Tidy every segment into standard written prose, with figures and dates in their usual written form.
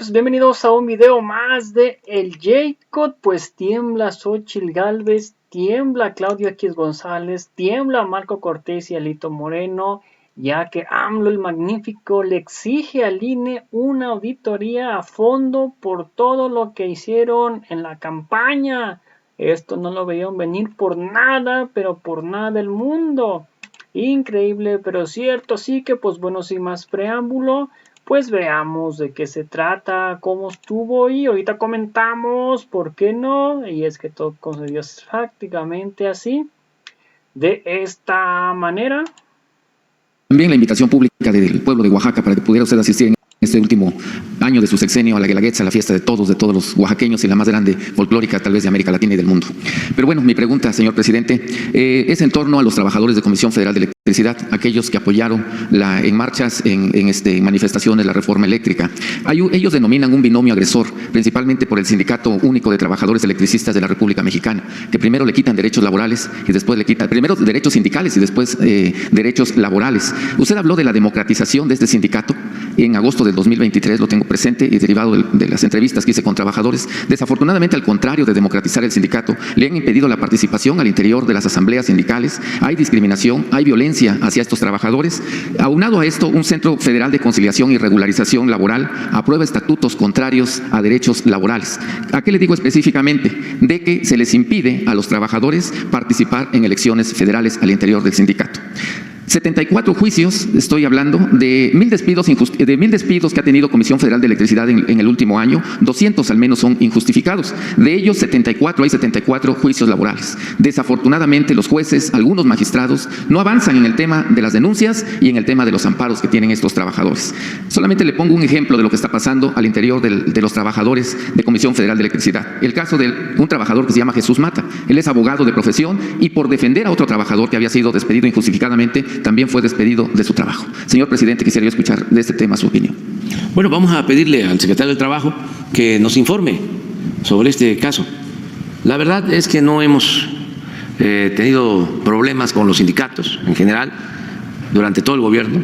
pues bienvenidos a un video más de El Jacob. Pues tiembla Xóchitl Gálvez, tiembla Claudio X González, tiembla Marco Cortés y Alito Moreno, ya que AMLO el Magnífico le exige al INE una auditoría a fondo por todo lo que hicieron en la campaña. Esto no lo veían venir por nada, pero por nada del mundo. Increíble, pero cierto. Así que pues bueno, sin más preámbulo, pues veamos de qué se trata, cómo estuvo y ahorita comentamos por qué no. Y es que todo concedió prácticamente así, de esta manera. También la invitación pública del pueblo de Oaxaca para que pudiera usted asistir en este último año de su sexenio a la Guelaguetza, la fiesta de todos los oaxaqueños y la más grande folclórica tal vez de América Latina y del mundo. Pero bueno, mi pregunta, señor presidente, es en torno a los trabajadores de Comisión Federal de Electricidad, aquellos que apoyaron en marchas, en manifestaciones, la reforma eléctrica. Ellos denominan un binomio agresor, principalmente por el Sindicato Único de Trabajadores Electricistas de la República Mexicana, que primero le quitan derechos laborales y después le quitan, primero derechos sindicales y después derechos laborales. Usted habló de la democratización de este sindicato en agosto del 2023, lo tengo presente y derivado de las entrevistas que hice con trabajadores. Desafortunadamente, al contrario de democratizar el sindicato, le han impedido la participación al interior de las asambleas sindicales. Hay discriminación, hay violencia hacia estos trabajadores. Aunado a esto, un Centro Federal de Conciliación y Regularización Laboral aprueba estatutos contrarios a derechos laborales. ¿A qué le digo específicamente? De que se les impide a los trabajadores participar en elecciones federales al interior del sindicato. 74 juicios, estoy hablando, de 1000 despidos que ha tenido Comisión Federal de Electricidad en el último año, 200 al menos son injustificados. De ellos, hay 74 juicios laborales. Desafortunadamente, los jueces, algunos magistrados, no avanzan en el tema de las denuncias y en el tema de los amparos que tienen estos trabajadores. Solamente le pongo un ejemplo de lo que está pasando al interior de los trabajadores de Comisión Federal de Electricidad. El caso de un trabajador que se llama Jesús Mata. Él es abogado de profesión y por defender a otro trabajador que había sido despedido injustificadamente, también fue despedido de su trabajo. Señor presidente, quisiera yo escuchar de este tema su opinión. Bueno, vamos a pedirle al secretario del Trabajo que nos informe sobre este caso. La verdad es que no hemos tenido problemas con los sindicatos en general durante todo el gobierno.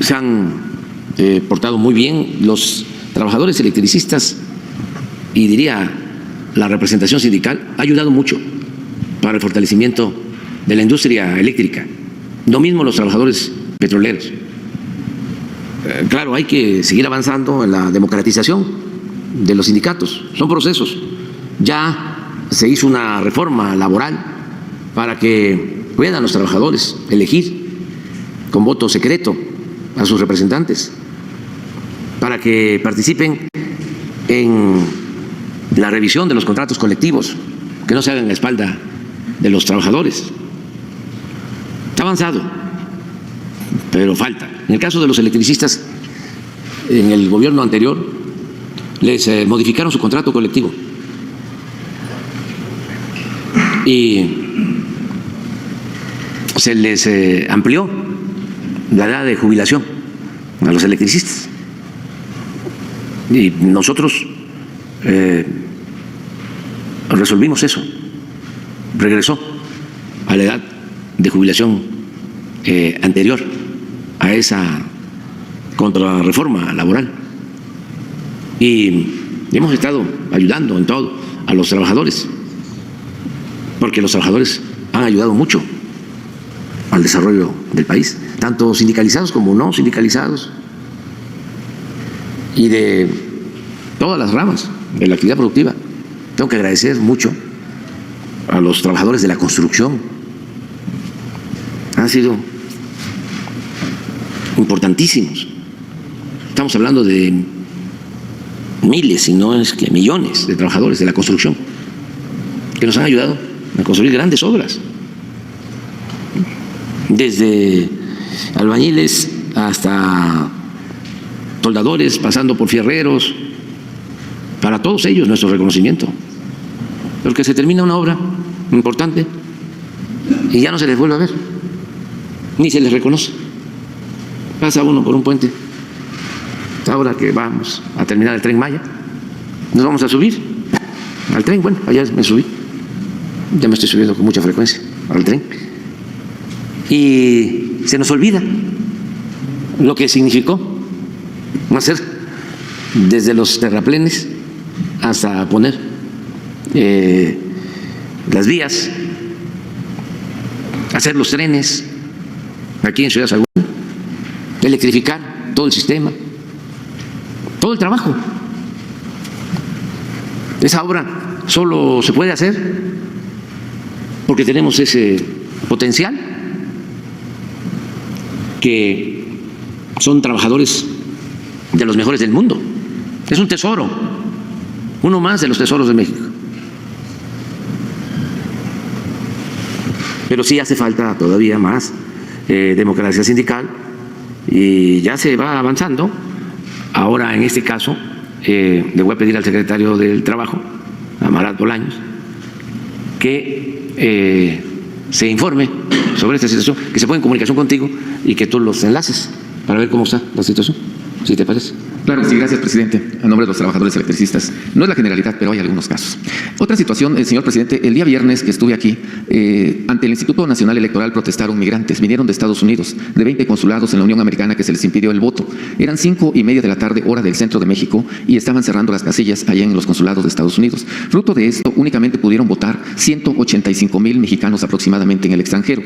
Se han portado muy bien los trabajadores electricistas y diría la representación sindical ha ayudado mucho para el fortalecimiento de la industria eléctrica, lo mismo los trabajadores petroleros. Claro, hay que seguir avanzando en la democratización de los sindicatos, son procesos. Ya se hizo una reforma laboral para que puedan los trabajadores elegir con voto secreto a sus representantes, para que participen en la revisión de los contratos colectivos, que no se hagan a la espalda de los trabajadores. Está avanzado, pero falta. En el caso de los electricistas, en el gobierno anterior les modificaron su contrato colectivo y se les amplió la edad de jubilación a los electricistas. Y nosotros resolvimos eso, regresó a la edad de jubilación anterior a esa contrarreforma laboral. Y hemos estado ayudando en todo a los trabajadores, porque los trabajadores han ayudado mucho al desarrollo del país, tanto sindicalizados como no sindicalizados, y de todas las ramas de la actividad productiva. Tengo que agradecer mucho a los trabajadores de la construcción. Han sido importantísimos. Estamos hablando de miles, si no es que millones de trabajadores de la construcción que nos han ayudado a construir grandes obras, desde albañiles hasta soldadores, pasando por fierreros. Para todos ellos nuestro reconocimiento, porque se termina una obra importante y ya no se les vuelve a ver, ni se les reconoce. Pasa uno por un puente, ahora que vamos a terminar el Tren Maya, nos vamos a subir al tren. Bueno, allá me subí, ya me estoy subiendo con mucha frecuencia al tren, y se nos olvida lo que significó hacer desde los terraplenes hasta poner las vías, hacer los trenes aquí en Ciudad Sagún, electrificar todo el sistema, todo el trabajo. Esa obra solo se puede hacer porque tenemos ese potencial, que son trabajadores de los mejores del mundo. Es un tesoro, uno más de los tesoros de México. Pero sí hace falta todavía más democracia sindical y ya se va avanzando. Ahora, en este caso, le voy a pedir al secretario del Trabajo, Amarat Bolaños, que se informe sobre esta situación, que se ponga en comunicación contigo y que tú los enlaces para ver cómo está la situación, si te parece. Claro, sí, gracias, presidente. A nombre de los trabajadores electricistas. No es la generalidad, pero hay algunos casos. Otra situación, señor presidente, el día viernes que estuve aquí, ante el Instituto Nacional Electoral protestaron migrantes. Vinieron de Estados Unidos, de 20 consulados en la Unión Americana que se les impidió el voto. Eran 5:30 de la tarde, hora del centro de México, y estaban cerrando las casillas allá en los consulados de Estados Unidos. Fruto de esto, únicamente pudieron votar 185,000 mexicanos aproximadamente en el extranjero.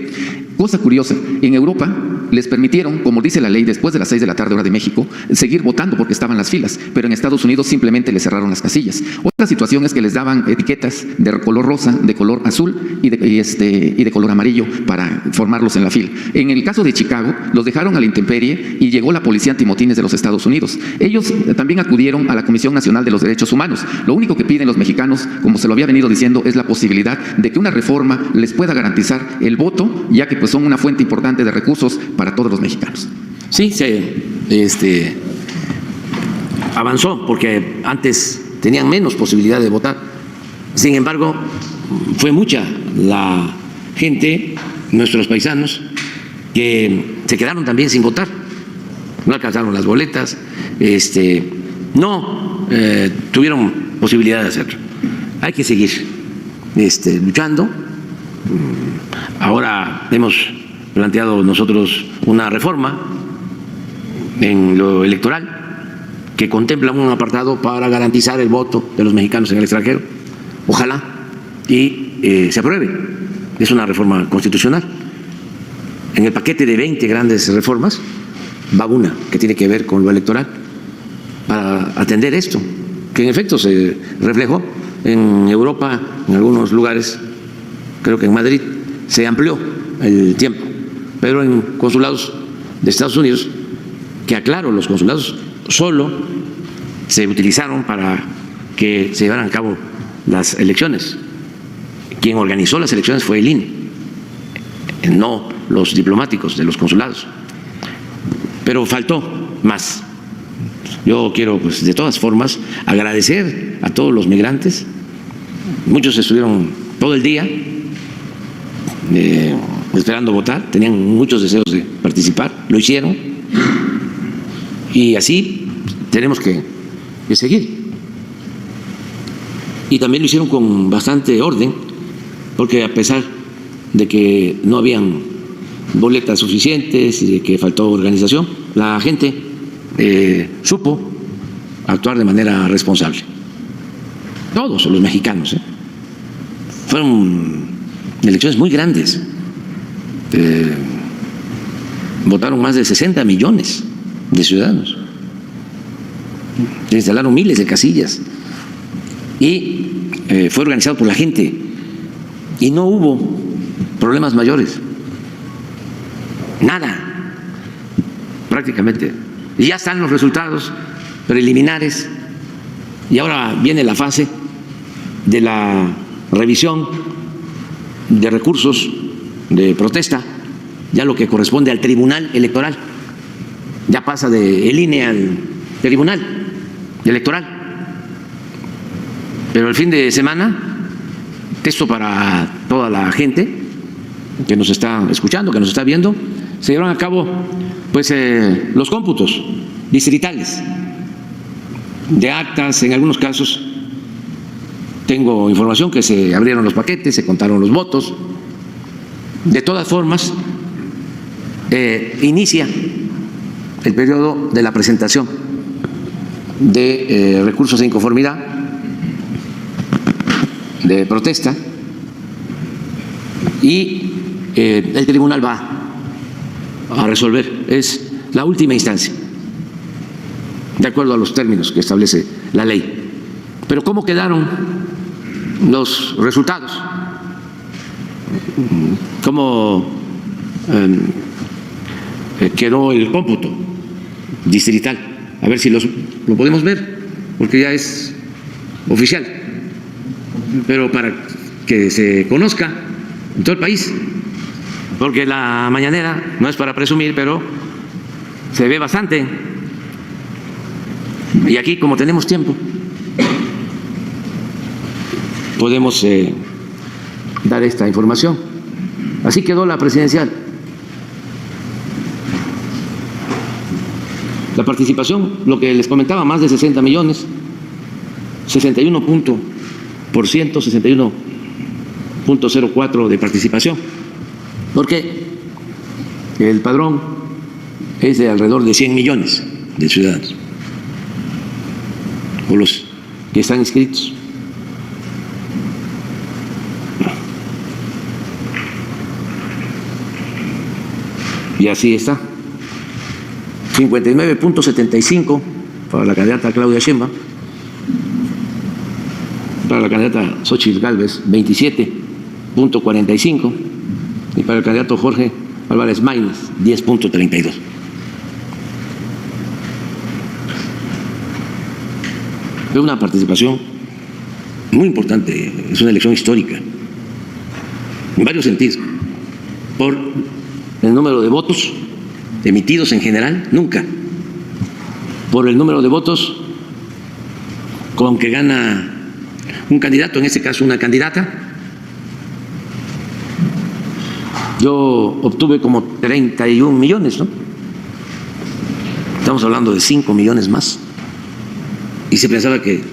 Cosa curiosa, en Europa les permitieron, como dice la ley, después de las 6 de la tarde, hora de México, seguir votando porque estaban las filas, pero en Estados Unidos simplemente les cerraron las casillas. Otra situación es que les daban etiquetas de color rosa, de color azul y de color amarillo para formarlos en la fila. En el caso de Chicago, los dejaron a la intemperie y llegó la policía antimotines de los Estados Unidos. Ellos también acudieron a la Comisión Nacional de los Derechos Humanos. Lo único que piden los mexicanos, como se lo había venido diciendo, es la posibilidad de que una reforma les pueda garantizar el voto, ya que pues son una fuente importante de recursos para todos los mexicanos. Sí, avanzó porque antes tenían menos posibilidad de votar. Sin embargo, fue mucha la gente, nuestros paisanos, que se quedaron también sin votar. No alcanzaron las boletas, no tuvieron posibilidad de hacerlo. Hay que seguir luchando. Ahora hemos planteado nosotros una reforma en lo electoral que contempla un apartado para garantizar el voto de los mexicanos en el extranjero. Ojalá y se apruebe. Es una reforma constitucional. En el paquete de 20 grandes reformas va una que tiene que ver con lo electoral para atender esto, que en efecto se reflejó en Europa, en algunos lugares, creo que en Madrid, se amplió el tiempo, pero en consulados de Estados Unidos, que aclaro, los consulados solo se utilizaron para que se llevaran a cabo las elecciones. Quien organizó las elecciones fue el INE, no los diplomáticos de los consulados. Pero faltó más. Yo quiero, pues, de todas formas, agradecer a todos los migrantes. Muchos estuvieron todo el día esperando votar, tenían muchos deseos de participar, lo hicieron. Y así tenemos que seguir. Y también lo hicieron con bastante orden, porque a pesar de que no habían boletas suficientes y de que faltó organización, la gente supo actuar de manera responsable. Todos los mexicanos. Fueron elecciones muy grandes. Votaron más de 60 millones de ciudadanos. Se instalaron miles de casillas y fue organizado por la gente y no hubo problemas mayores, nada, prácticamente. Y ya están los resultados preliminares y ahora viene la fase de la revisión de recursos de protesta, ya lo que corresponde al Tribunal Electoral, ya pasa del INE al Tribunal Electoral. Pero el fin de semana, esto para toda la gente que nos está escuchando, que nos está viendo, se llevaron a cabo pues los cómputos distritales de actas. En algunos casos tengo información que se abrieron los paquetes, se contaron los votos. De todas formas, inicia el periodo de la presentación de recursos de inconformidad, de protesta, y el tribunal va a resolver. Es la última instancia, de acuerdo a los términos que establece la ley. Pero ¿cómo quedaron los resultados? ¿Cómo quedó el cómputo distrital? A ver si lo podemos ver, porque ya es oficial, pero para que se conozca en todo el país, porque la mañanera no es para presumir, pero se ve bastante. Y aquí, como tenemos tiempo, podemos dar esta información. Así quedó la presidencial. La participación, lo que les comentaba, más de 60 millones, 61% de participación, porque el padrón es de alrededor de 100 millones de ciudadanos, o los que están inscritos. Y así está. 59.75 para la candidata Claudia Sheinbaum, para la candidata Xóchitl Gálvez 27.45 y para el candidato Jorge Álvarez Maínez 10.32. Es una participación muy importante, es una elección histórica en varios sentidos, por el número de votos emitidos en general, nunca, por el número de votos con que gana un candidato, en este caso una candidata. Yo obtuve como 31 millones, ¿no? Estamos hablando de 5 millones más. Y se pensaba que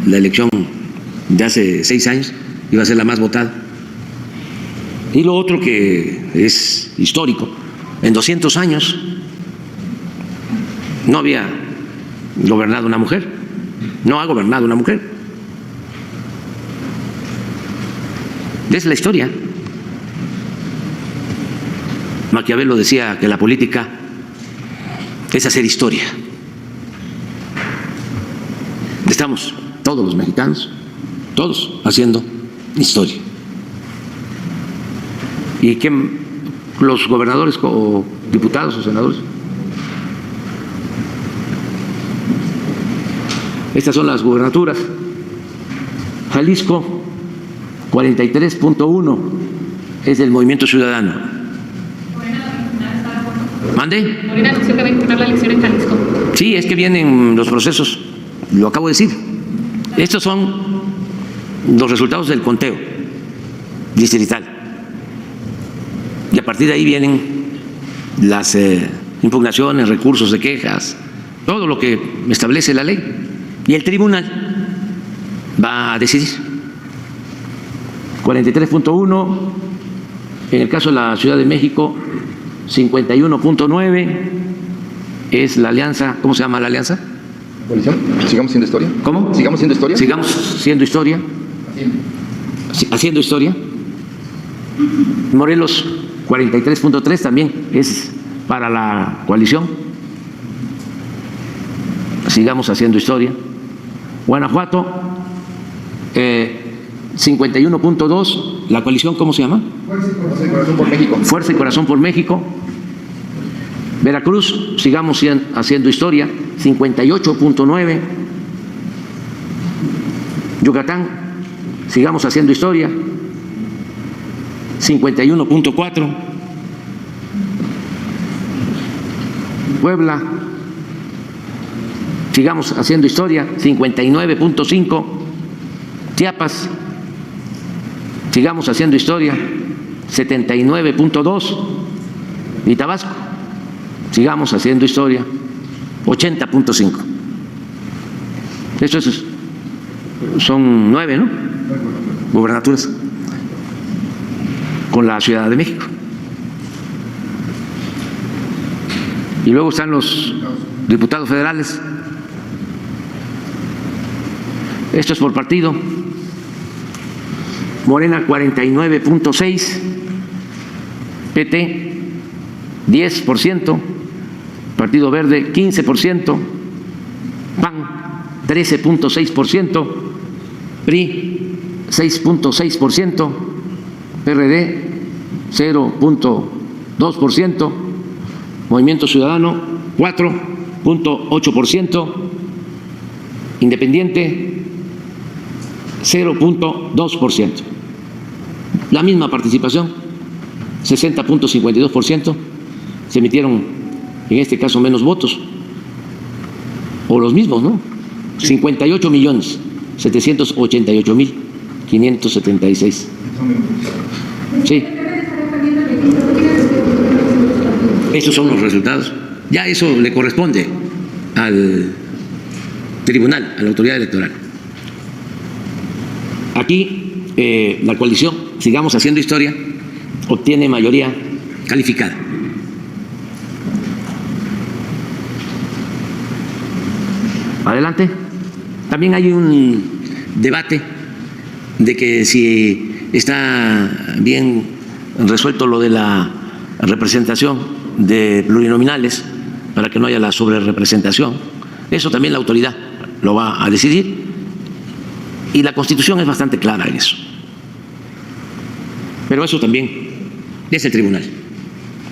la elección de hace 6 años iba a ser la más votada. Y lo otro que es histórico, en 200 años no había gobernado una mujer, no ha gobernado una mujer. Es la historia. Maquiavelo decía que la política es hacer historia. Estamos todos los mexicanos, todos haciendo historia. Y que los gobernadores o diputados o senadores, estas son las gubernaturas. Jalisco 43.1 es del Movimiento Ciudadano. ¿Mande? Morena anunció que va a impugnar la elección en Jalisco. Sí, es que vienen los procesos, lo acabo de decir. Estos son los resultados del conteo distrital. Y a partir de ahí vienen las impugnaciones, recursos de quejas, todo lo que establece la ley. Y el tribunal va a decidir. 43.1, en el caso de la Ciudad de México, 51.9 es la alianza. ¿Cómo se llama la alianza? ¿Coalición? ¿Sigamos siendo historia? ¿Cómo? ¿Sigamos siendo historia? Sigamos siendo historia. Haciendo historia. Morelos 43.3 también es para la coalición. Sigamos haciendo historia. Guanajuato 51.2, la coalición, ¿cómo se llama? Fuerza y Corazón por México. Fuerza y Corazón por México. Veracruz, sigamos haciendo historia, 58.9. Yucatán, sigamos haciendo historia, 51.4. Puebla, sigamos haciendo historia, 59.5. Chiapas, sigamos haciendo historia, 79.2. Y Tabasco, sigamos haciendo historia, 80.5. Estos son 9, ¿no? Gubernaturas con la Ciudad de México. Y luego están los diputados federales, Esto es por partido. Morena 49.6%, PT 10%, Partido Verde 15%, PAN 13.6%, PRI 6.6%, PRD 0.2%, Movimiento Ciudadano 4.8%, Independiente 0.2%. La misma participación, 60.52%, se emitieron en este caso menos votos, o los mismos, ¿no? 58.788.576. Sí. Esos son los resultados. Ya eso le corresponde al tribunal, a la autoridad electoral. Aquí la coalición Sigamos Haciendo Historia obtiene mayoría calificada. Adelante. También hay un debate de que si está bien resuelto lo de la representación de plurinominales para que no haya la sobrerepresentación. Eso también la autoridad lo va a decidir y la Constitución es bastante clara en eso. Pero eso también es el Tribunal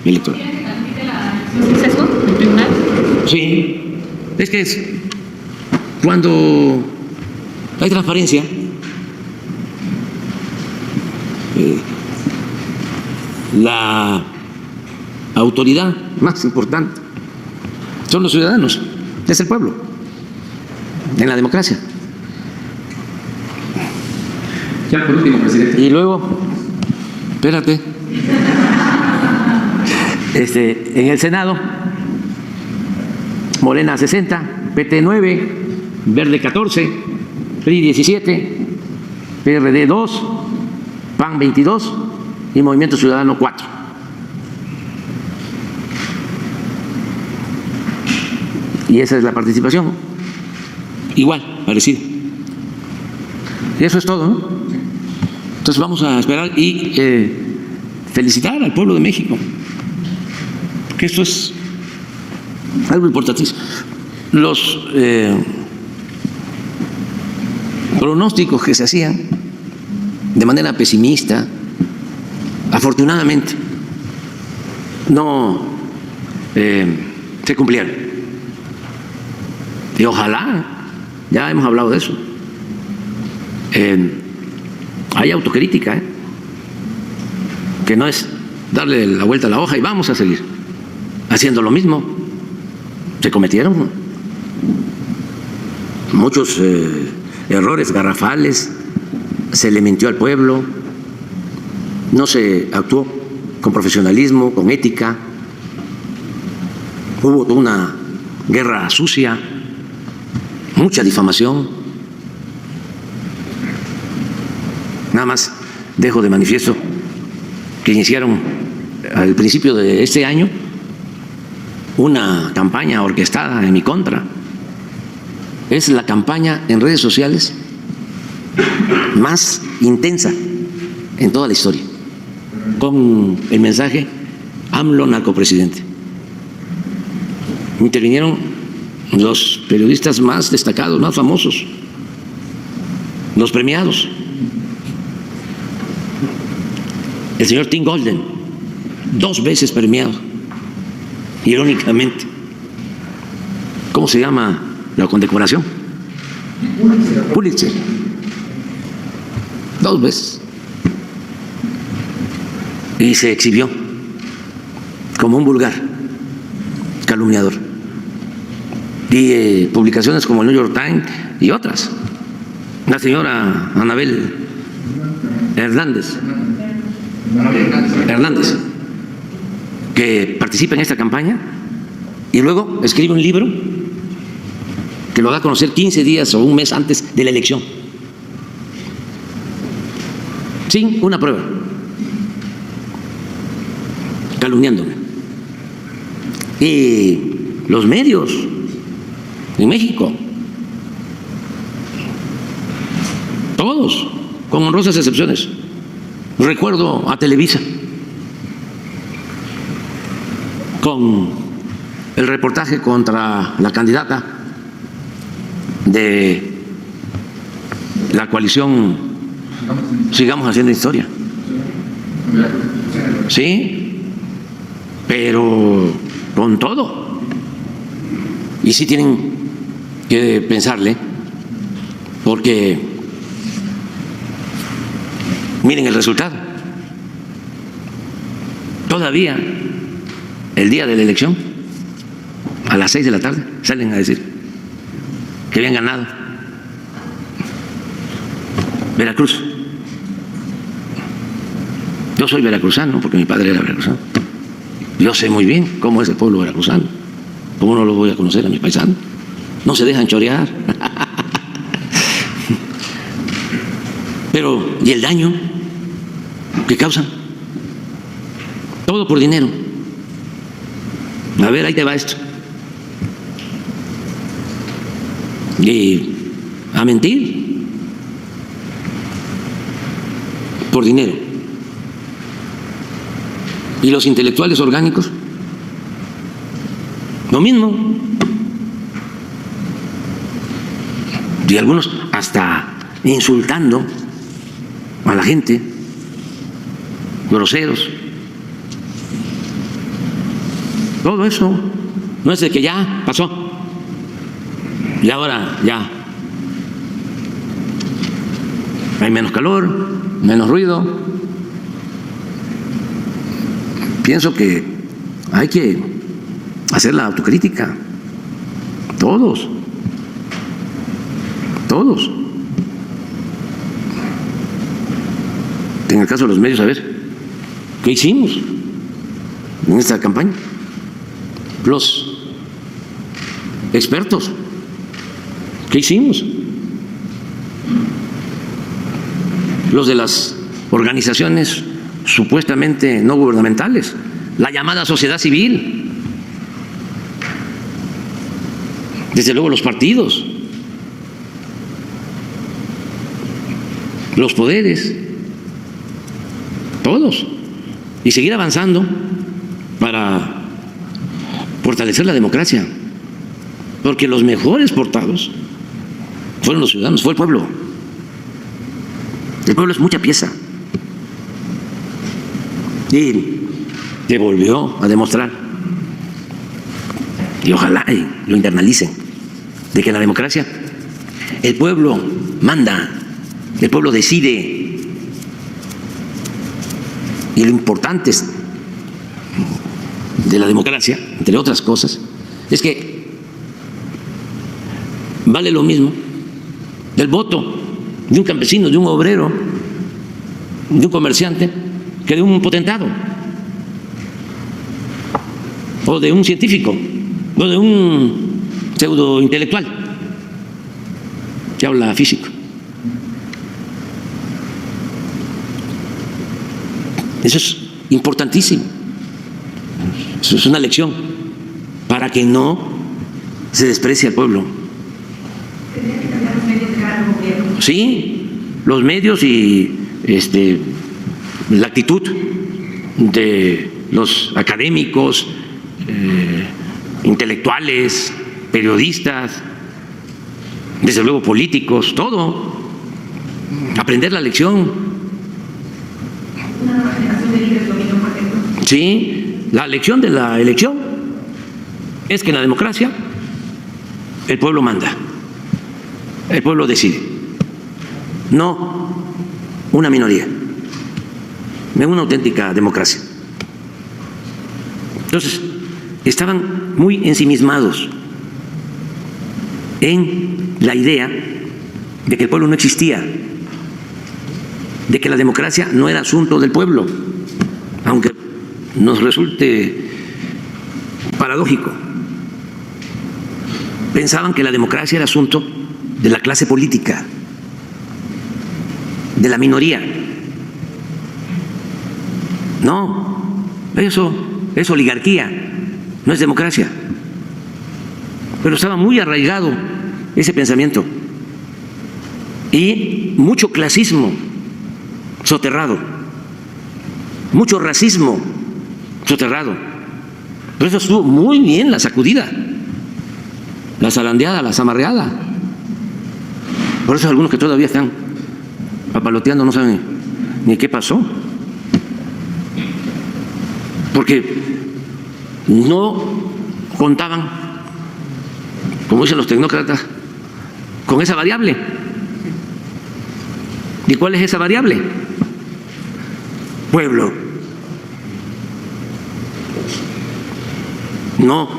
Electoral. ¿Un sesgo del tribunal? Sí, es que es cuando hay transparencia, la autoridad más importante son los ciudadanos, es el pueblo, en la democracia. Ya, por último, presidente. Y luego, espérate, en el Senado, Morena 60, PT 9, Verde 14, PRI 17, PRD 2, PAN 22 y Movimiento Ciudadano 4. Y esa es la participación. Igual, parecido. Y eso es todo, ¿no? Entonces vamos a esperar y felicitar al pueblo de México, porque esto es algo importantísimo. Los pronósticos que se hacían de manera pesimista, afortunadamente, no se cumplieron. Y ojalá, ya hemos hablado de eso, hay autocrítica, que no es darle la vuelta a la hoja y vamos a seguir haciendo lo mismo. Se cometieron muchos errores garrafales, se le mintió al pueblo, no se actuó con profesionalismo, con ética, hubo una guerra sucia, mucha difamación. Nada más dejo de manifiesto que iniciaron al principio de este año una campaña orquestada en mi contra. Es la campaña en redes sociales más intensa en toda la historia, con el mensaje AMLO narcopresidente. Intervinieron los periodistas más destacados, más famosos, los premiados. El señor Tim Golden, 2 veces premiado, irónicamente. ¿Cómo se llama la condecoración? Pulitzer. 2 veces. Y se exhibió como un vulgar calumniador. Y publicaciones como el New York Times y otras. La señora Anabel Hernández, que participa en esta campaña y luego escribe un libro que lo da a conocer 15 días o un mes antes de la elección, sin una prueba, calumniándome. Y los medios en México todos, con honrosas excepciones. Recuerdo a Televisa con el reportaje contra la candidata de la coalición Sigamos Haciendo Historia. Sí, pero con todo. Y sí tienen que pensarle, porque miren el resultado. Todavía el día de la elección, a las 6 de la tarde, salen a decir que habían ganado Veracruz. Yo soy veracruzano porque mi padre era veracruzano. Yo sé muy bien cómo es el pueblo veracruzano. ¿Cómo no lo voy a conocer a mis paisanos? No se dejan chorear. Pero, ¿y el daño que causan? Todo por dinero. A ver, ahí te va esto. Y a mentir por dinero. Y los intelectuales orgánicos, lo mismo. Y algunos hasta insultando a la gente, groseros. Todo eso no es de que ya pasó y ahora ya hay menos calor, menos ruido. Pienso que hay que hacer la autocrítica, todos. En el caso de los medios, a ver, ¿qué hicimos en esta campaña? Los expertos, ¿qué hicimos? Los de las organizaciones supuestamente no gubernamentales, la llamada sociedad civil, desde luego los partidos, los poderes, todos, y seguir avanzando para fortalecer la democracia, porque los mejores portados fueron los ciudadanos, fue el pueblo. El pueblo es mucha pieza. Y te volvió a demostrar, y ojalá lo internalicen, de que en la democracia el pueblo manda, el pueblo decide. Y lo importante de la democracia, entre otras cosas, es que vale lo mismo del voto de un campesino, de un obrero, de un comerciante, que de un potentado, o de un científico, o de un pseudo intelectual que habla físico. Eso es importantísimo. Eso es una lección para que no se desprecie al pueblo. Sí, los medios y la actitud de los académicos, intelectuales, periodistas, desde luego políticos, todo. Aprender la lección. Una nueva generación de líderes lo mismo, por ejemplo. Sí, la lección de la elección es que en la democracia el pueblo manda, el pueblo decide, no una minoría, en una auténtica democracia. Entonces, estaban muy ensimismados en la idea de que el pueblo no existía, de que la democracia no era asunto del pueblo, aunque nos resulte paradójico. Pensaban que la democracia era asunto de la clase política, de la minoría. No, eso es oligarquía, no es democracia. Pero estaba muy arraigado ese pensamiento y mucho clasismo soterrado, mucho racismo soterrado. Pero eso estuvo muy bien, la sacudida, la zarandeada, la zamarreada. Por eso algunos que todavía están papaloteando no saben ni qué pasó. Porque no contaban, como dicen los tecnócratas, con esa variable. ¿Y cuál es esa variable? Pueblo. No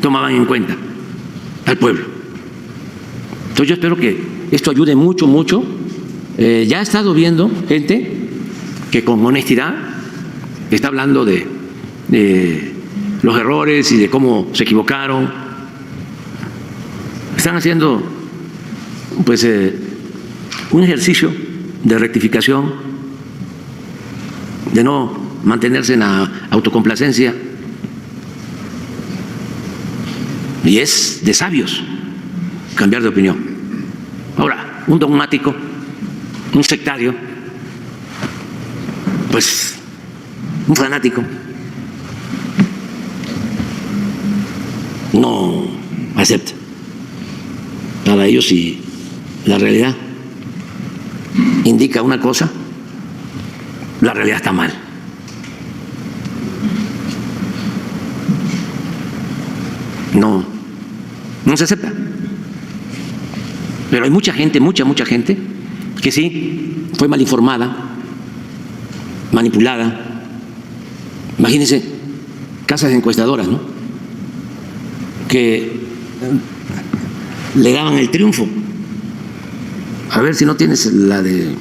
tomaban en cuenta al pueblo. Entonces yo espero que esto ayude mucho, mucho. Ya he estado viendo gente que con honestidad está hablando de los errores y de cómo se equivocaron. Están haciendo pues un ejercicio de rectificación, de no mantenerse en la autocomplacencia. Y es de sabios cambiar de opinión. Ahora, un dogmático, un sectario, pues un fanático, no acepta. Para ellos, si la realidad indica una cosa, la realidad está mal. No se acepta. Pero hay mucha gente, mucha gente, que sí fue mal informada, manipulada. Imagínense, casas encuestadoras, ¿no?, que le daban el triunfo. A ver si no tienes la de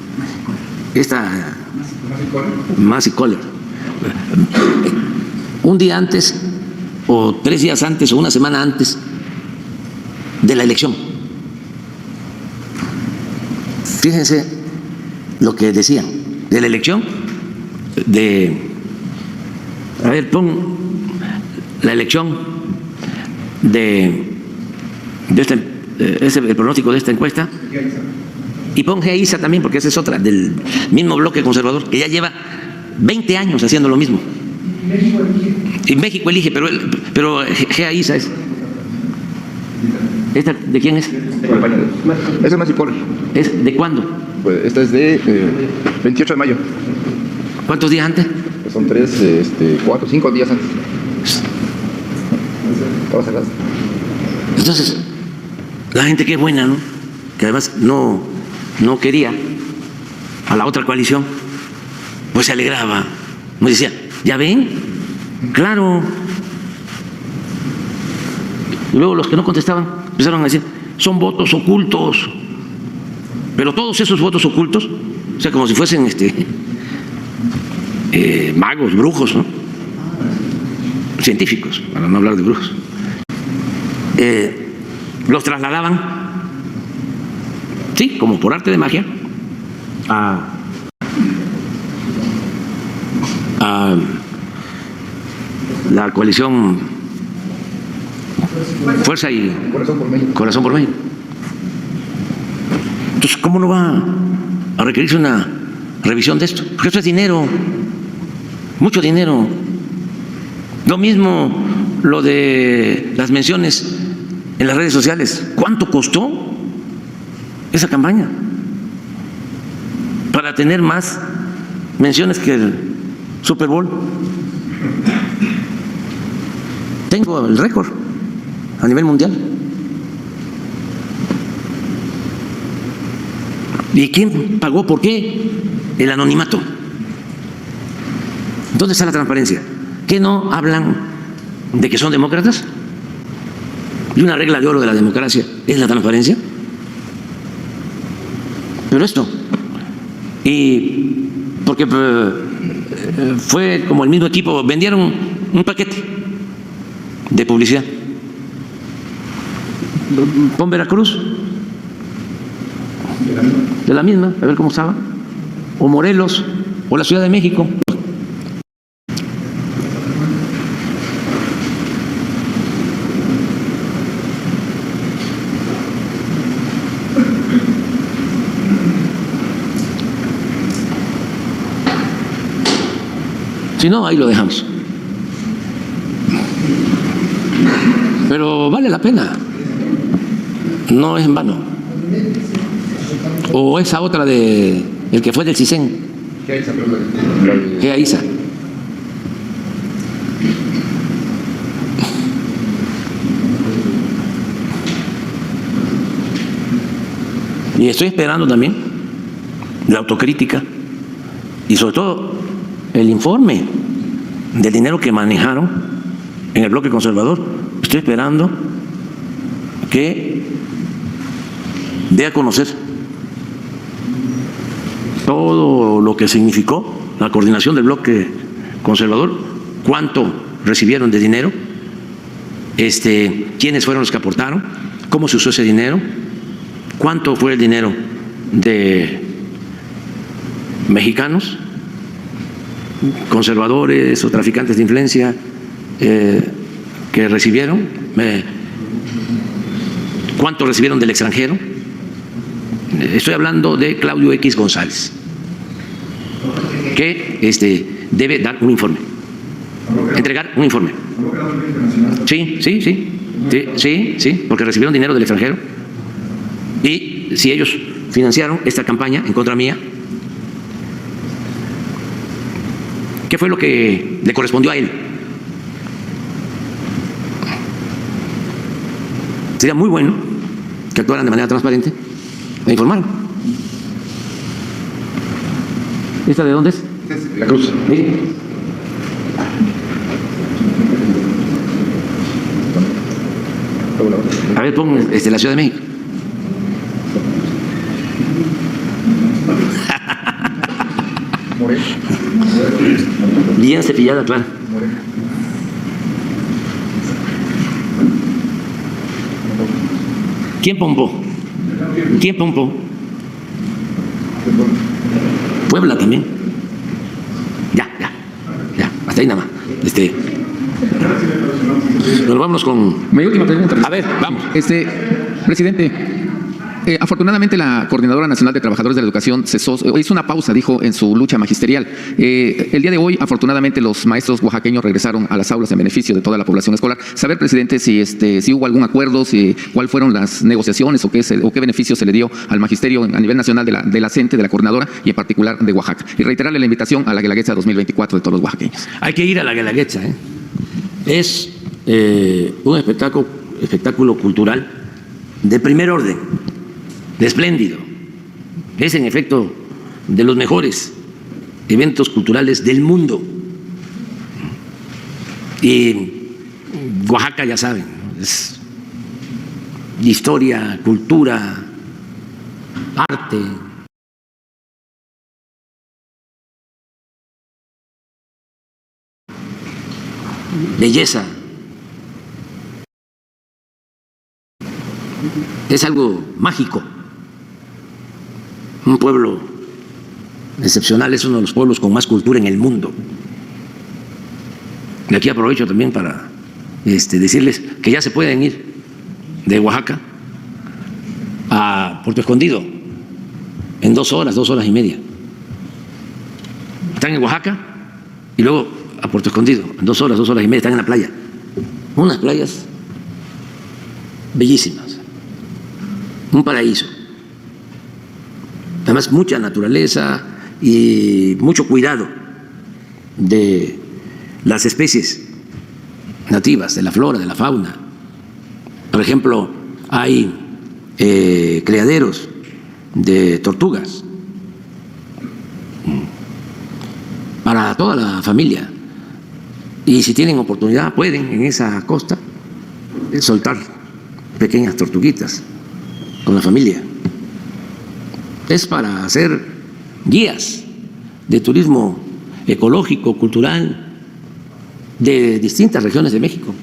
esta Massey Coller. Un día antes, o 3 días antes, o una semana antes de la elección. Fíjense lo que decían de la elección a ver, pon la elección el pronóstico de esta encuesta, y pon GEISA también, porque esa es otra del mismo bloque conservador, que ya lleva 20 años haciendo lo mismo. Y México elige, pero GEISA es. ¿Esta de quién es? Esa es Massey Coller. ¿Es de cuándo? Pues esta es de 28 de mayo. ¿Cuántos días antes? Pues son 4, 5 días antes. Estaba cerrada. Entonces, la gente que es buena, ¿no?, que además no quería a la otra coalición, pues se alegraba. Nos decía, ¿ya ven? Claro. Y luego los que no contestaban empezaron a decir, son votos ocultos. Pero todos esos votos ocultos, o sea, como si fuesen magos, brujos, ¿no?, científicos, para no hablar de brujos, los trasladaban, sí, como por arte de magia, a la coalición Fuerza y Corazón por México. Entonces, ¿cómo no va a requerirse una revisión de esto? Porque esto es dinero, mucho dinero. Lo mismo lo de las menciones en las redes sociales. ¿Cuánto costó esa campaña para tener más menciones que el Super Bowl? Tengo el récord a nivel mundial. ¿Y quién pagó? ¿Por qué? El anonimato. ¿Dónde está la transparencia? ¿Qué no hablan de que son demócratas? Y una regla de oro de la democracia es la transparencia. Pero esto, y porque fue como el mismo equipo, vendieron un paquete de publicidad. Pon Veracruz, de la misma, a ver cómo estaba, o Morelos, o la Ciudad de México. Si no, ahí lo dejamos. Pero vale la pena. No es en vano. O esa otra de el que fue del CISEN. Gea Isa. Y estoy esperando también la autocrítica y sobre todo el informe del dinero que manejaron en el bloque conservador. Estoy esperando que dé a conocer todo lo que significó la coordinación del bloque conservador, cuánto recibieron de dinero, quiénes fueron los que aportaron, cómo se usó ese dinero, cuánto fue el dinero de mexicanos, conservadores o traficantes de influencia que recibieron, cuánto recibieron del extranjero. Estoy hablando de Claudio X González, que debe dar un informe, entregar un informe. Sí, porque recibieron dinero del extranjero. Y si ellos financiaron esta campaña en contra mía, ¿qué fue lo que le correspondió a él? Sería muy bueno que actuaran de manera transparente e informaran. ¿Esta de dónde es? La Cruz. Mire. A ver, pon la Ciudad de México. Bien cepillada, claro. ¿Quién pompó? ¿Quién pompó? Puebla también. Ya, hasta ahí nada más. Pero vámonos con... Mi última pregunta. A ver, vamos. Presidente, afortunadamente la Coordinadora Nacional de Trabajadores de la Educación hizo una pausa, dijo, en su lucha magisterial. El día de hoy, afortunadamente, los maestros oaxaqueños regresaron a las aulas en beneficio de toda la población escolar. Saber, presidente, si hubo algún acuerdo, cuáles fueron las negociaciones o qué beneficio se le dio al magisterio a nivel nacional de la CENTE, de la Coordinadora y en particular de Oaxaca. Y reiterarle la invitación a la Guelaguetza 2024 de todos los oaxaqueños. Hay que ir a la Guelaguetza, ¿eh? Es un espectáculo cultural de primer orden, de espléndido. Es en efecto de los mejores eventos culturales del mundo. Y Oaxaca, ya saben, es historia, cultura, arte. Belleza. Es algo mágico. Un pueblo excepcional, es uno de los pueblos con más cultura en el mundo. Y aquí aprovecho también para decirles que ya se pueden ir de Oaxaca a Puerto Escondido en 2 horas, 2 horas y media. Están en Oaxaca y luego a Puerto Escondido en 2 horas, 2 horas y media. Están en la playa. Unas playas bellísimas. Un paraíso. Además, mucha naturaleza y mucho cuidado de las especies nativas, de la flora, de la fauna. Por ejemplo, hay criaderos de tortugas para toda la familia. Y si tienen oportunidad, pueden en esa costa soltar pequeñas tortuguitas con la familia. Es para hacer guías de turismo ecológico, cultural, de distintas regiones de México.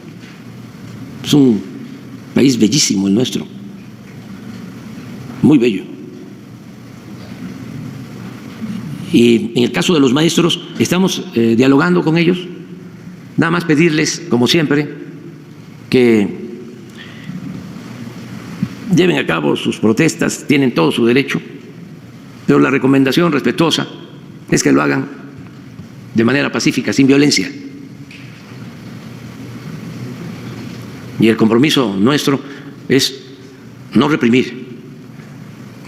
Es un país bellísimo el nuestro, muy bello. Y en el caso de los maestros, estamos dialogando con ellos. Nada más pedirles, como siempre, que lleven a cabo sus protestas, tienen todo su derecho, pero la recomendación respetuosa es que lo hagan de manera pacífica, sin violencia. Y el compromiso nuestro es no reprimir.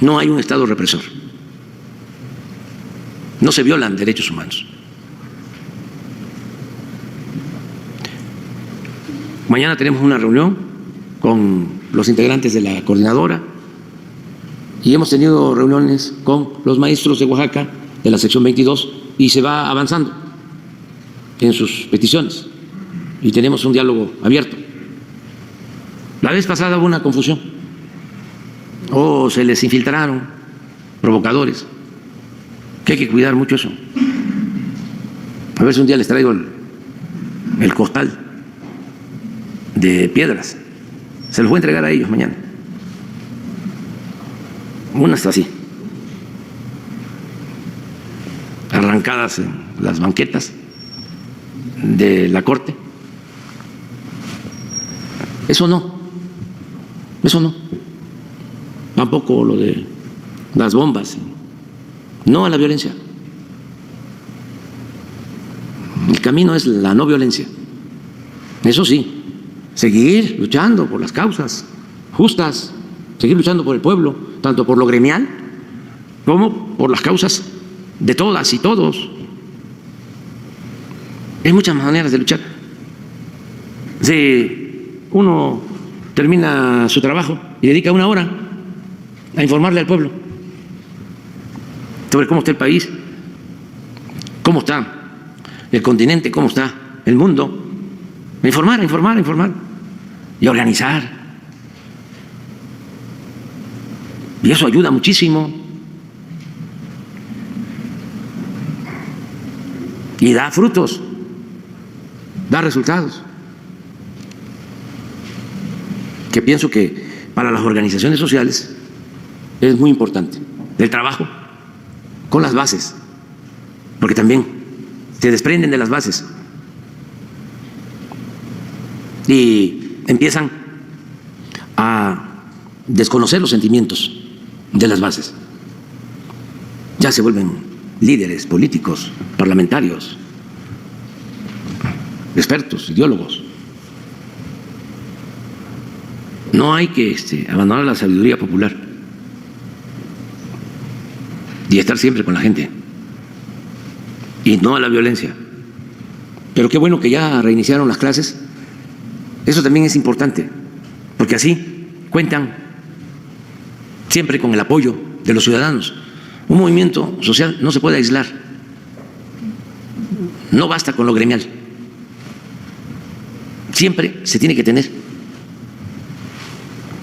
No hay un Estado represor. No se violan derechos humanos. Mañana tenemos una reunión con los integrantes de la coordinadora y hemos tenido reuniones con los maestros de Oaxaca de la sección 22 y se va avanzando en sus peticiones y tenemos un diálogo abierto. La vez pasada hubo una confusión o se les infiltraron provocadores, que hay que cuidar mucho eso. A ver si un día les traigo el costal de piedras, se los voy a entregar a ellos mañana. Unas así, arrancadas en las banquetas de la corte. Eso no. Tampoco lo de las bombas. No a la violencia. El camino es la no violencia. Eso sí, seguir luchando por las causas justas, seguir luchando por el pueblo, tanto por lo gremial como por las causas de todas y todos. Hay muchas maneras de luchar. Si uno termina su trabajo y dedica una hora a informarle al pueblo sobre cómo está el país, cómo está el continente, cómo está el mundo, informar y organizar. Y eso ayuda muchísimo y da frutos, da resultados, que pienso que para las organizaciones sociales es muy importante el trabajo con las bases, porque también se desprenden de las bases y empiezan a desconocer los sentimientos de las bases. Ya se vuelven líderes políticos, parlamentarios, expertos, ideólogos. No hay que abandonar la sabiduría popular y estar siempre con la gente y no a la violencia. Pero qué bueno que ya reiniciaron las clases. Eso también es importante, porque así cuentan siempre con el apoyo de los ciudadanos. Un movimiento social no se puede aislar, no basta con lo gremial, siempre se tiene que tener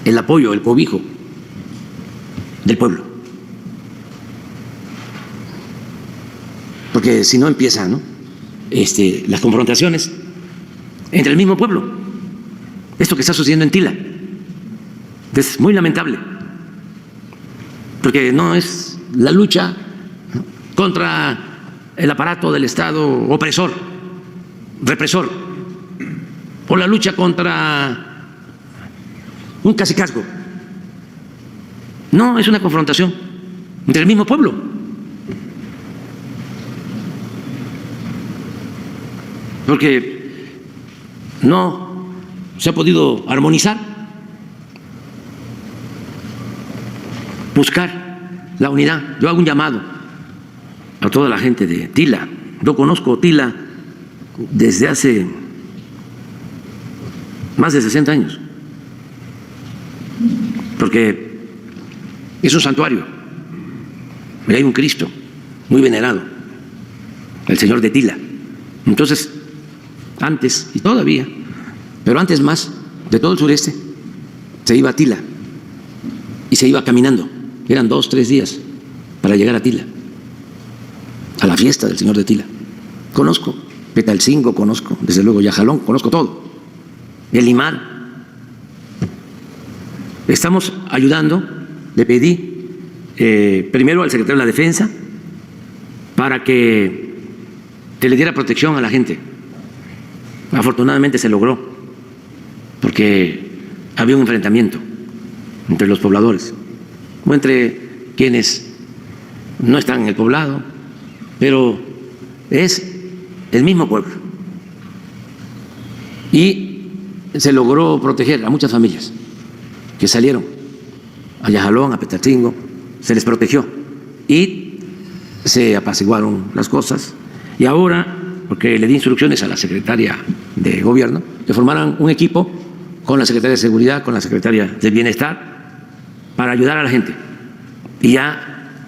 el apoyo, el cobijo del pueblo, porque si no empiezan las confrontaciones entre el mismo pueblo. Esto que está sucediendo en Tila es muy lamentable, porque no es la lucha contra el aparato del Estado opresor, represor, o la lucha contra un cacicazgo. No, es una confrontación entre el mismo pueblo. Porque no se ha podido armonizar, buscar la unidad. Yo hago un llamado a toda la gente de Tila. Yo conozco Tila desde hace más de 60 años, porque es un santuario, y hay un Cristo muy venerado, el Señor de Tila. Entonces, antes y todavía, pero antes más, de todo el sureste, se iba a Tila y se iba caminando. Eran 2 o 3 días para llegar a Tila, a la fiesta del Señor de Tila. Conozco Petalcingo, conozco desde luego Yajalón, conozco todo, el Limar. Estamos ayudando. Le pedí primero al secretario de la Defensa para que le diera protección a la gente. Afortunadamente se logró, porque había un enfrentamiento entre los pobladores o entre quienes no están en el poblado, pero es el mismo pueblo. Y se logró proteger a muchas familias que salieron a Yajalón, a Petatzingo, se les protegió y se apaciguaron las cosas. Y ahora, porque le di instrucciones a la secretaria de Gobierno, que formaran un equipo con la Secretaria de Seguridad, con la Secretaria de Bienestar, para ayudar a la gente. Y ya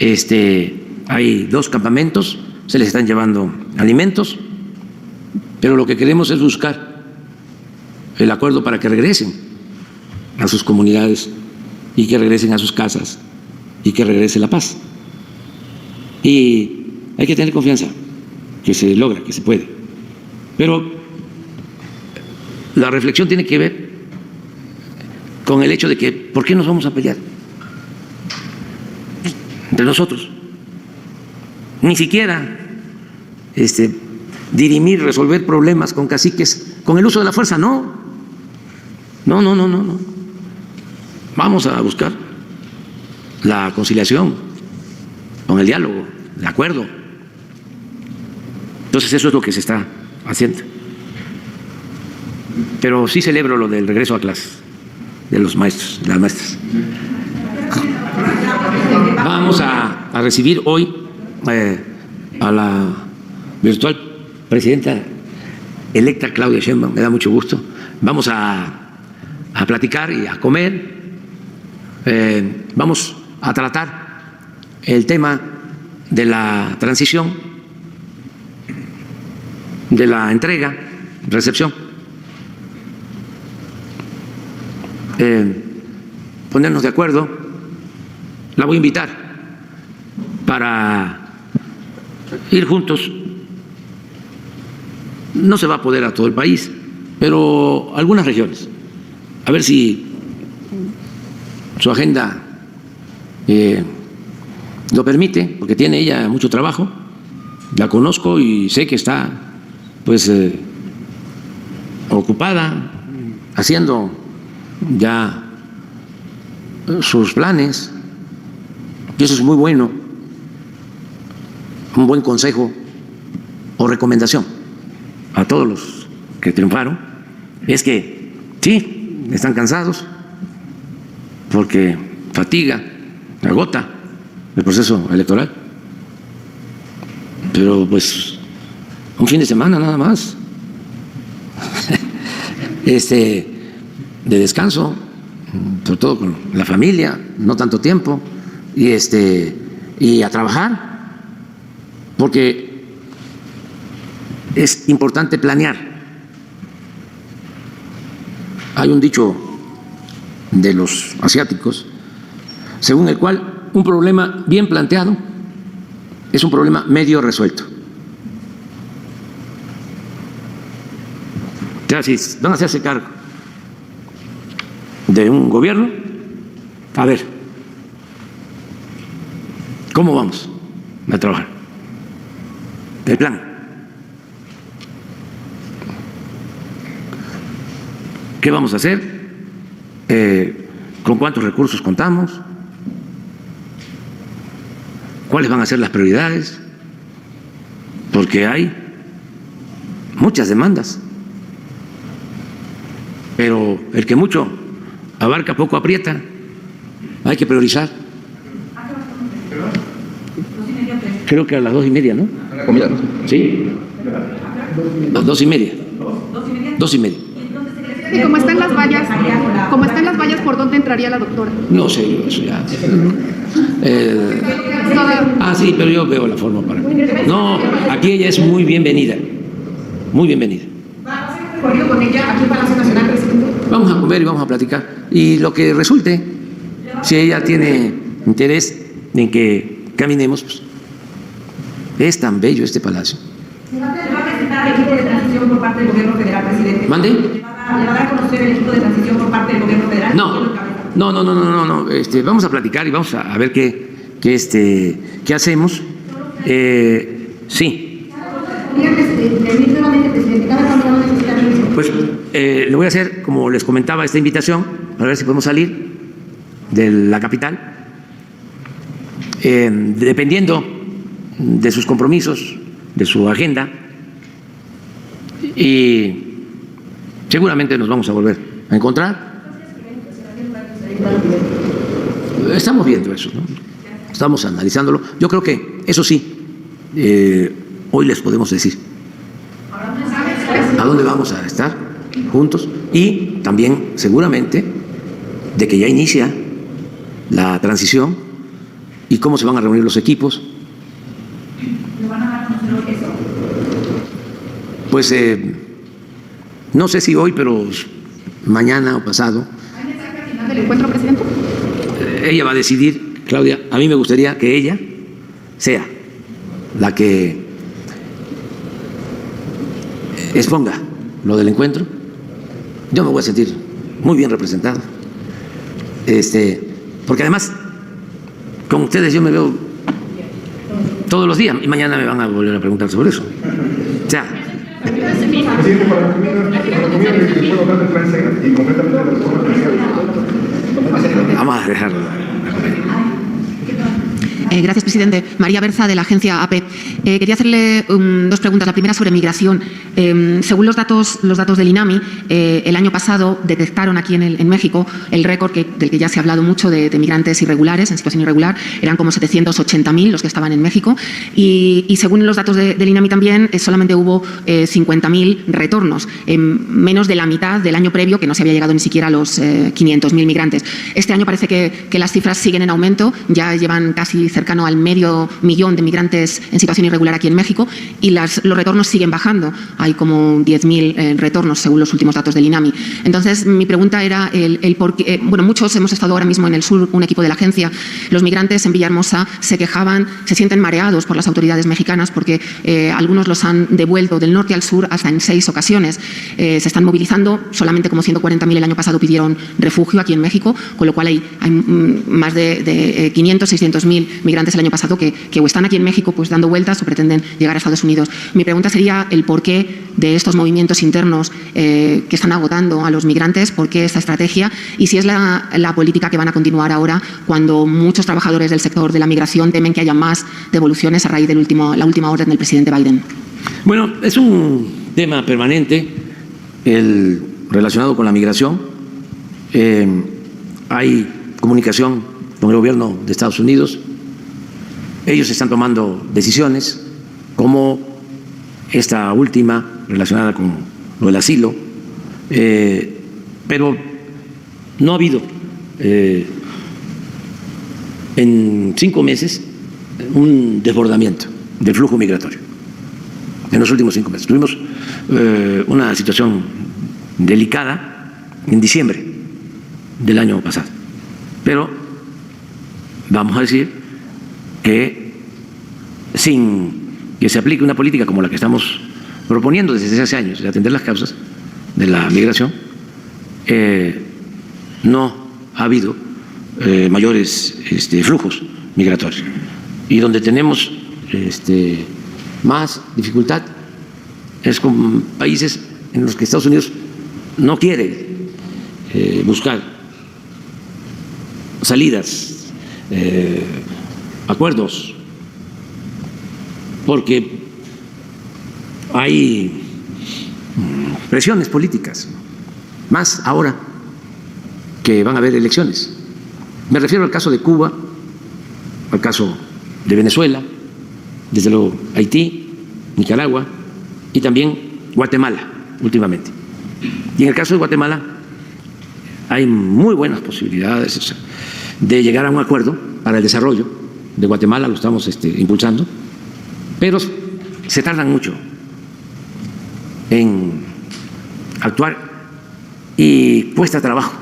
hay 2 campamentos, se les están llevando alimentos, pero lo que queremos es buscar el acuerdo para que regresen a sus comunidades y que regresen a sus casas y que regrese la paz. Y hay que tener confianza que se logra, que se puede. Pero la reflexión tiene que ver con el hecho de que ¿por qué nos vamos a pelear entre nosotros? Ni siquiera dirimir, resolver problemas con caciques con el uso de la fuerza, no. Vamos a buscar la conciliación con el diálogo, el acuerdo. Entonces eso es lo que se está haciendo. Pero sí celebro lo del regreso a clases de los maestros, de las maestras. Vamos a recibir hoy a la virtual presidenta electa Claudia Sheinbaum, me da mucho gusto. Vamos a platicar y a comer. Vamos a tratar el tema de la transición, de la entrega, recepción. Ponernos de acuerdo. La voy a invitar para ir juntos. No se va a poder a todo el país, pero algunas regiones. A ver si su agenda lo permite, porque tiene ella mucho trabajo. La conozco y sé que está pues ocupada haciendo ya sus planes, y eso es muy bueno. Un buen consejo o recomendación a todos los que triunfaron es que sí, están cansados porque fatiga, agota el proceso electoral, pero pues un fin de semana nada más de descanso, sobre todo con la familia, no tanto tiempo, y a trabajar, porque es importante planear. Hay un dicho de los asiáticos según el cual un problema bien planteado es un problema medio resuelto. O sea, si van a hacerse cargo de un gobierno, a ver, ¿cómo vamos a trabajar? El plan. ¿Qué vamos a hacer? ¿Con cuántos recursos contamos? ¿Cuáles van a ser las prioridades? Porque hay muchas demandas, pero el que mucho abarca poco aprieta. Hay que priorizar. Creo que a las 2:30, ¿no? La comida, ¿no? Sí. 2:30. 2:30. ¿Y cómo están las vallas, por dónde entraría la doctora? No sé yo eso ya. Sí, pero yo veo la forma para. No, aquí ella es muy bienvenida. Muy bienvenida. ¿Va a hacer un recorrido con ella aquí en Palacio Nacional, presidente? Vamos a comer y vamos a platicar. Y lo que resulte, si ella tiene interés en que caminemos, pues es tan bello este palacio. ¿Se va a presentar el equipo de transición por parte del gobierno federal, presidente? ¿Mande? ¿Le va a dar a conocer el equipo de transición por parte del gobierno federal? No. Vamos a platicar y vamos a ver qué hacemos. Sí. Pues le voy a hacer, como les comentaba, esta invitación para ver si podemos salir de la capital. Dependiendo de sus compromisos, de su agenda, y seguramente nos vamos a volver a encontrar. Estamos viendo eso, ¿no? Estamos analizándolo. Yo creo que eso sí, hoy les podemos decir a dónde vamos a estar juntos y también seguramente de que ya inicia la transición y cómo se van a reunir los equipos. ¿Lo van a dar a conocer eso? Pues no sé si hoy, pero mañana o pasado. ¿Hay mensaje al final del encuentro, presidente? Ella va a decidir, Claudia. A mí me gustaría que ella sea la que exponga lo del encuentro. Yo me voy a sentir muy bien representado. Porque además, con ustedes yo me veo todos los días y mañana me van a volver a preguntar sobre eso. O sea, Presidente, para concluir, ¿puedo hablar del plan SEGA y concretamente de la reforma presidencial? vamos a dejarlo. Gracias, presidente. María Berza, de la agencia AP. Quería hacerle dos preguntas. La primera sobre migración. Según los datos del INAMI, el año pasado detectaron aquí en México el récord del que ya se ha hablado mucho de migrantes irregulares, en situación irregular. Eran como 780.000 los que estaban en México. Y según los datos del INAMI también, solamente hubo 50.000 retornos, menos de la mitad del año previo, que no se había llegado ni siquiera a los 500.000 migrantes. Este año parece que las cifras siguen en aumento. Ya llevan casi cercano al 500.000 de migrantes en situación irregular aquí en México y los retornos siguen bajando. Hay como 10.000 retornos según los últimos datos del INAMI. Entonces, mi pregunta era el por qué. Bueno, muchos hemos estado ahora mismo en el sur, un equipo de la agencia. Los migrantes en Villahermosa se quejaban, se sienten mareados por las autoridades mexicanas porque algunos los han devuelto del norte al sur hasta en 6 ocasiones. Se están movilizando, solamente como 140.000 el año pasado pidieron refugio aquí en México, con lo cual hay más de 500, 600.000 migrantes el año pasado que o están aquí en México pues dando vueltas o pretenden llegar a Estados Unidos. Mi pregunta sería el porqué de estos movimientos internos que están agotando a los migrantes, por qué esta estrategia y si es la política que van a continuar ahora cuando muchos trabajadores del sector de la migración temen que haya más devoluciones a raíz de la última orden del presidente Biden. Bueno, es un tema permanente el relacionado con la migración. Hay comunicación con el gobierno de Estados Unidos. Ellos están tomando decisiones como esta última relacionada con lo del asilo, pero no ha habido en 5 meses un desbordamiento del flujo migratorio. En los últimos 5 meses tuvimos una situación delicada en diciembre del año pasado, pero vamos a decir que sin que se aplique una política como la que estamos proponiendo desde hace años de atender las causas de la migración, no ha habido mayores flujos migratorios. Y donde tenemos más dificultad es con países en los que Estados Unidos no quiere buscar salidas, acuerdos, porque hay presiones políticas, más ahora que van a haber elecciones. Me refiero al caso de Cuba, al caso de Venezuela, desde luego Haití, Nicaragua y también Guatemala últimamente. Y en el caso de Guatemala hay muy buenas posibilidades de llegar a un acuerdo para el desarrollo de Guatemala, lo estamos impulsando, pero se tardan mucho en actuar y cuesta trabajo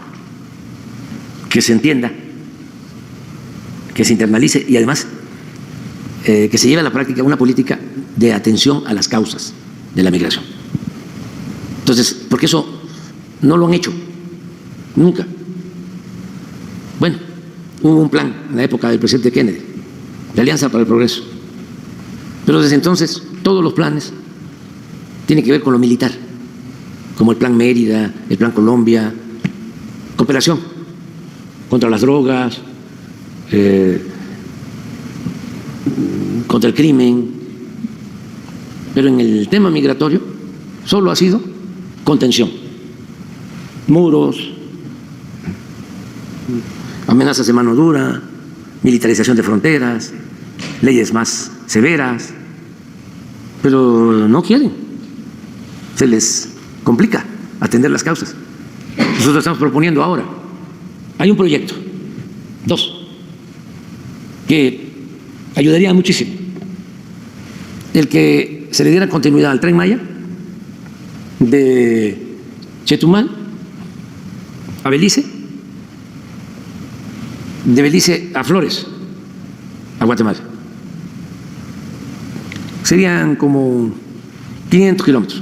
que se entienda, que se internalice y además que se lleve a la práctica una política de atención a las causas de la migración. Entonces, porque eso no lo han hecho nunca. Bueno, hubo un plan en la época del presidente Kennedy, de Alianza para el Progreso, pero desde entonces todos los planes tienen que ver con lo militar, como el Plan Mérida, el Plan Colombia, cooperación contra las drogas, contra el crimen, pero en el tema migratorio solo ha sido contención. Muros, amenazas de mano dura, militarización de fronteras, leyes más severas, pero no quieren, se les complica atender las causas. Nosotros estamos proponiendo ahora, hay un proyecto, 2, que ayudaría muchísimo. El que se le diera continuidad al Tren Maya de Chetumal a Belice, de Belice a Flores, a Guatemala. Serían como 500 kilómetros.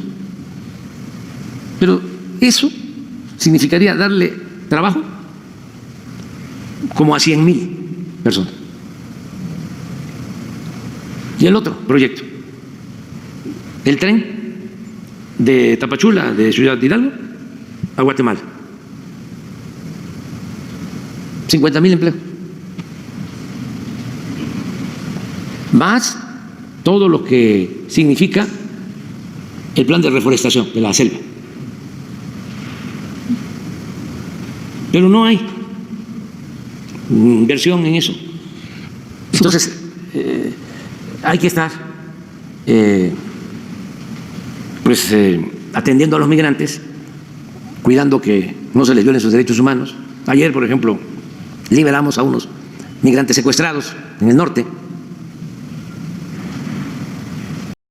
Pero eso significaría darle trabajo como a 100,000 personas. Y el otro proyecto, el tren de Tapachula, de Ciudad de Hidalgo, a Guatemala. 50,000 empleos. Más todo lo que significa el plan de reforestación de la selva. Pero no hay inversión en eso. Entonces, hay que estar atendiendo a los migrantes, cuidando que no se les violen sus derechos humanos. Ayer, por ejemplo, liberamos a unos migrantes secuestrados en el norte,